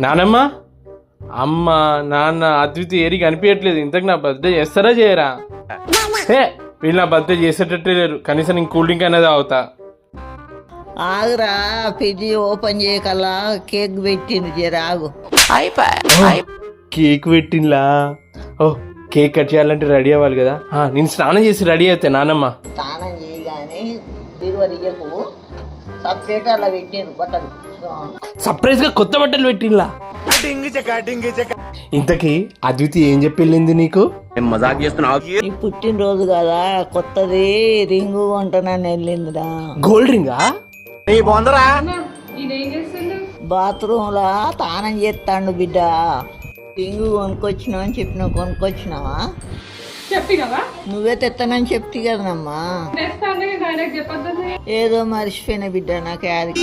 నానమ్మ, అమ్మ, నాన్న, అద్వితి ఏరి కనిపించట్లేదు. ఇంతకు నా బర్త్డే చేస్తారా చేయరా? వీళ్ళు నా బర్త్డే చేసేటట్టే లేరు. కనీసం నేను కూల్ డ్రింక్ అనేది తాగుతా. ఆగురా, ఫ్రిడ్జ్ ఓపెన్ చేయకల్లా కేక్ పెట్టింది, జరాగు. కేక్ పెట్టింలా? ఓ, కేక్ కట్ చేయాలంటే రెడీ అవ్వాలి కదా. నేను స్నానం చేసి రెడీ అవుతా నానమ్మ. స్నానం చేయగానే తిరువరియకు సపరేట్ అలా పెట్టిండ్రు బట్టలు. సర్ప్రైజ్ గా కొత్త బట్టలు పెట్టింలా? ఇంతకీ అద్వితి ఏం చెప్పి వెళ్ళింది నీకు? ఈ పుట్టినరోజు కదా, కొత్తది రింగు కొంటానని వెళ్ళిందిరా. గోల్డ్ రింగా? బాత్రూమ్ లా తానం చేస్తాడు బిడ్డ. రింగు కొనుక్కొచ్చినావు అని చెప్పినావు, కొనుక్కొచ్చినావా? చెప్పినవా? నువ్వే తెస్తానని చెప్తి కదనమ్మా. ఏదో మర్చిపోయిన బిడ్డ, నాకు యాది